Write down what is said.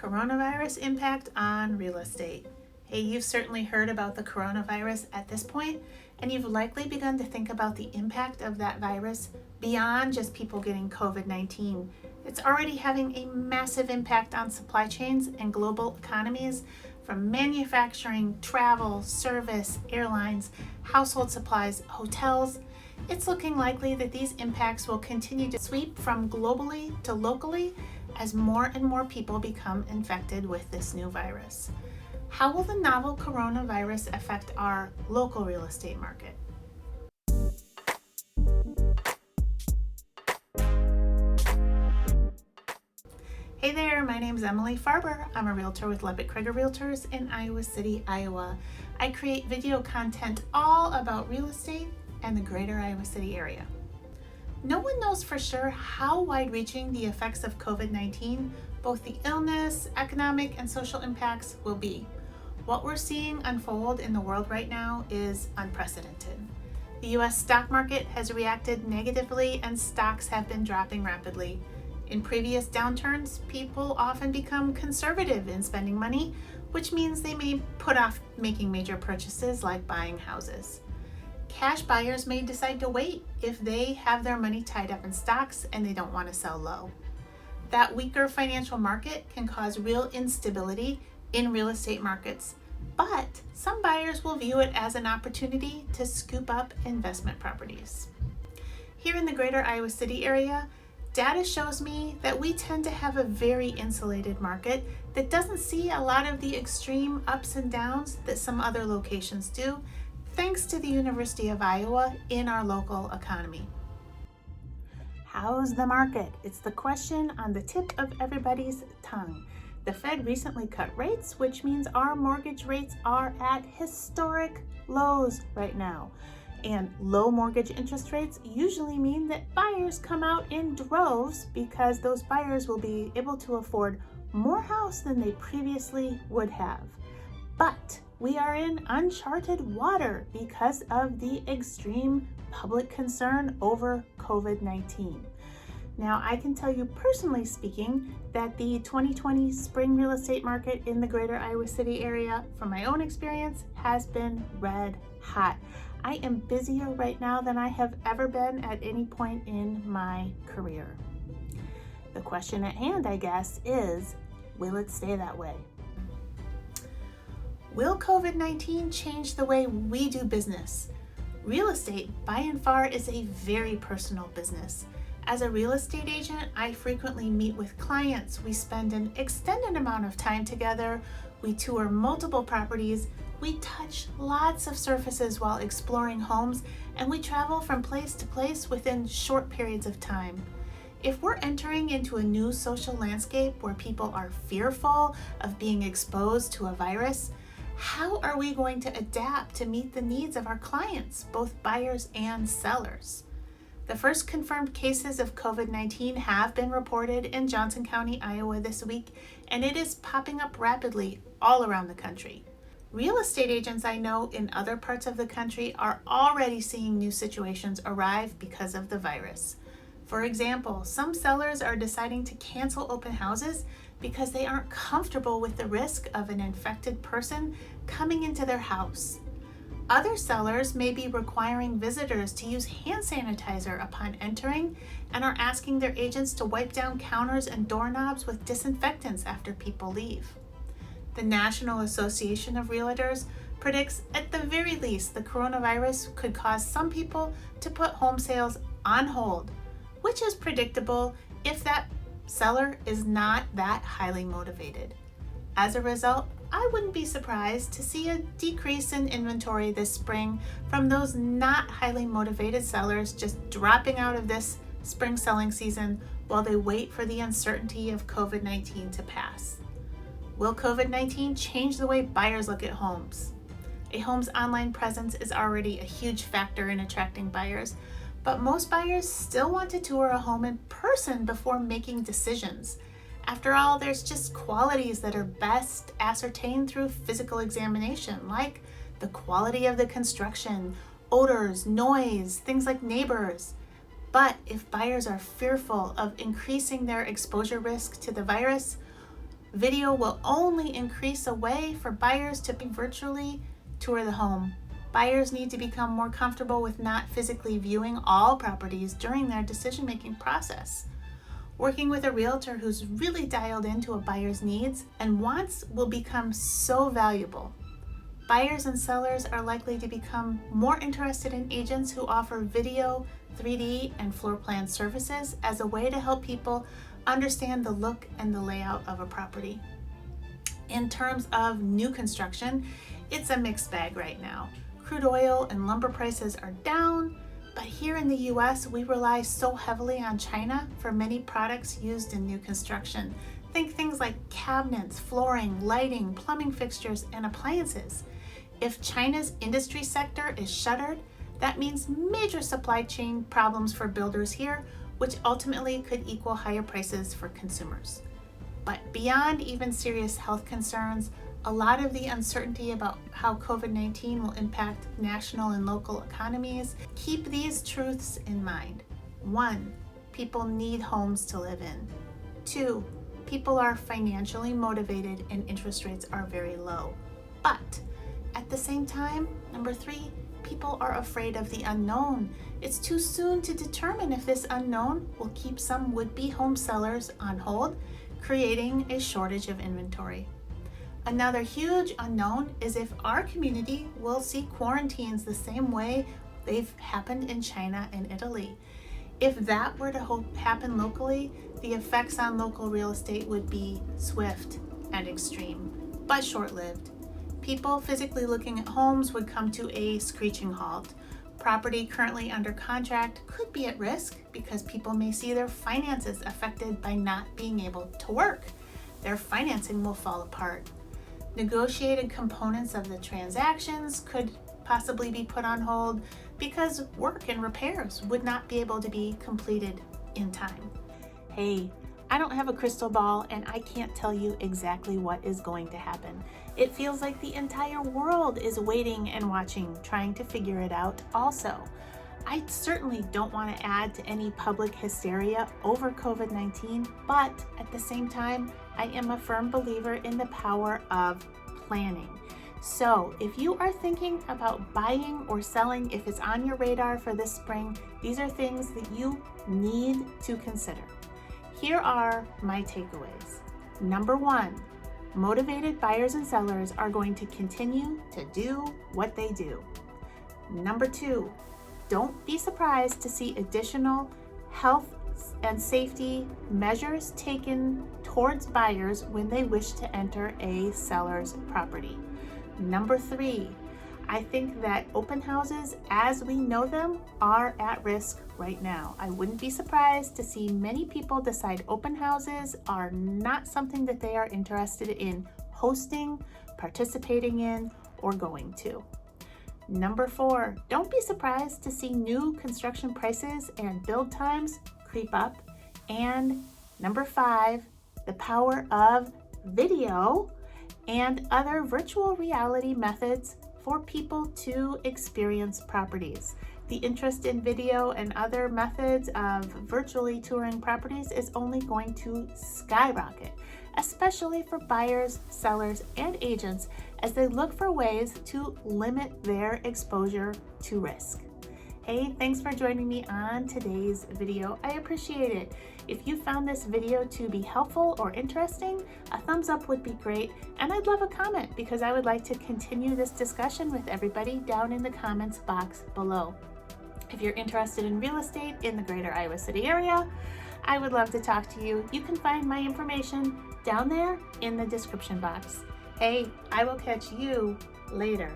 Coronavirus impact on real estate. Hey, you've certainly heard about the coronavirus at this point, and you've likely begun to think about the impact of that virus beyond just people getting COVID-19. It's already having a massive impact on supply chains and global economies, from manufacturing, travel, service, airlines, household supplies, hotels. It's looking likely that these impacts will continue to sweep from globally to locally as more and more people become infected with this new virus. How will the novel coronavirus affect our local real estate market? Hey there, my name is Emily Farber. I'm a realtor with Levitt Craig Realtors in Iowa City, Iowa. I create video content all about real estate and the greater Iowa City area. No one knows for sure how wide-reaching the effects of COVID-19, both the illness, economic, and social impacts, will be. What we're seeing unfold in the world right now is unprecedented. The U.S. stock market has reacted negatively and stocks have been dropping rapidly. In previous downturns, people often become conservative in spending money, which means they may put off making major purchases like buying houses. Cash buyers may decide to wait if they have their money tied up in stocks and they don't want to sell low. That weaker financial market can cause real instability in real estate markets, but some buyers will view it as an opportunity to scoop up investment properties. Here in the greater Iowa City area, data shows me that we tend to have a very insulated market that doesn't see a lot of the extreme ups and downs that some other locations do, thanks to the University of Iowa in our local economy. How's the market? It's the question on the tip of everybody's tongue. The Fed recently cut rates, which means our mortgage rates are at historic lows right now. And low mortgage interest rates usually mean that buyers come out in droves because those buyers will be able to afford more house than they previously would have. But we are in uncharted water because of the extreme public concern over COVID-19. Now, I can tell you personally speaking that the 2020 spring real estate market in the greater Iowa City area, from my own experience, has been red hot. I am busier right now than I have ever been at any point in my career. The question at hand, I guess, is, will it stay that way? Will COVID-19 change the way we do business? Real estate, by and far, is a very personal business. As a real estate agent, I frequently meet with clients. We spend an extended amount of time together. We tour multiple properties. We touch lots of surfaces while exploring homes, and we travel from place to place within short periods of time. If we're entering into a new social landscape where people are fearful of being exposed to a virus, how are we going to adapt to meet the needs of our clients, both buyers and sellers? The first confirmed cases of COVID-19 have been reported in Johnson County, Iowa this week, and it is popping up rapidly all around the country. Real estate agents I know in other parts of the country are already seeing new situations arrive because of the virus. For example, some sellers are deciding to cancel open houses because they aren't comfortable with the risk of an infected person coming into their house. Other sellers may be requiring visitors to use hand sanitizer upon entering and are asking their agents to wipe down counters and doorknobs with disinfectants after people leave. The National Association of Realtors predicts at the very least the coronavirus could cause some people to put home sales on hold, which is predictable if that seller is not that highly motivated. As a result, I wouldn't be surprised to see a decrease in inventory this spring from those not highly motivated sellers just dropping out of this spring selling season while they wait for the uncertainty of COVID-19 to pass. Will COVID-19 change the way buyers look at homes? A home's online presence is already a huge factor in attracting buyers, but most buyers still want to tour a home in person before making decisions. After all, there's just qualities that are best ascertained through physical examination, like the quality of the construction, odors, noise, things like neighbors. But if buyers are fearful of increasing their exposure risk to the virus, Video will only increase a way for buyers to virtually tour the home. Buyers need to become more comfortable with not physically viewing all properties during their decision-making process. Working with a realtor who's really dialed into a buyer's needs and wants will become so valuable. Buyers and sellers are likely to become more interested in agents who offer video, 3D, and floor plan services as a way to help people understand the look and the layout of a property. In terms of new construction, it's a mixed bag right now. Crude oil and lumber prices are down, but here in the US, we rely so heavily on China for many products used in new construction. Think things like cabinets, flooring, lighting, plumbing fixtures, and appliances. If China's industry sector is shuttered, that means major supply chain problems for builders here, which ultimately could equal higher prices for consumers. But beyond even serious health concerns, a lot of the uncertainty about how COVID-19 will impact national and local economies, keep these truths in mind. 1, people need homes to live in. 2, people are financially motivated and interest rates are very low. But at the same time, 3, people are afraid of the unknown. It's too soon to determine if this unknown will keep some would-be home sellers on hold, creating a shortage of inventory. Another huge unknown is if our community will see quarantines the same way they've happened in China and Italy. If that were to happen locally, the effects on local real estate would be swift and extreme, but short-lived. People physically looking at homes would come to a screeching halt. Property currently under contract could be at risk because people may see their finances affected by not being able to work. Their financing will fall apart. Negotiated components of the transactions could possibly be put on hold because work and repairs would not be able to be completed in time. Hey, I don't have a crystal ball and I can't tell you exactly what is going to happen. It feels like the entire world is waiting and watching, trying to figure it out also. I certainly don't want to add to any public hysteria over COVID-19, but at the same time, I am a firm believer in the power of planning. So if you are thinking about buying or selling, if it's on your radar for this spring, these are things that you need to consider. Here are my takeaways. 1, motivated buyers and sellers are going to continue to do what they do. 2, don't be surprised to see additional health and safety measures taken towards buyers when they wish to enter a seller's property. 3, I think that open houses as we know them are at risk right now. I wouldn't be surprised to see many people decide open houses are not something that they are interested in hosting, participating in, or going to. 4, don't be surprised to see new construction prices and build times creep up. And 5, the power of video and other virtual reality methods for people to experience properties. The interest in video and other methods of virtually touring properties is only going to skyrocket, especially for buyers, sellers, and agents as they look for ways to limit their exposure to risk. Hey, thanks for joining me on today's video. I appreciate it. If you found this video to be helpful or interesting, a thumbs up would be great, and I'd love a comment because I would like to continue this discussion with everybody down in the comments box below. If you're interested in real estate in the greater Iowa City area, I would love to talk to you. You can find my information down there in the description box. Hey, I will catch you later.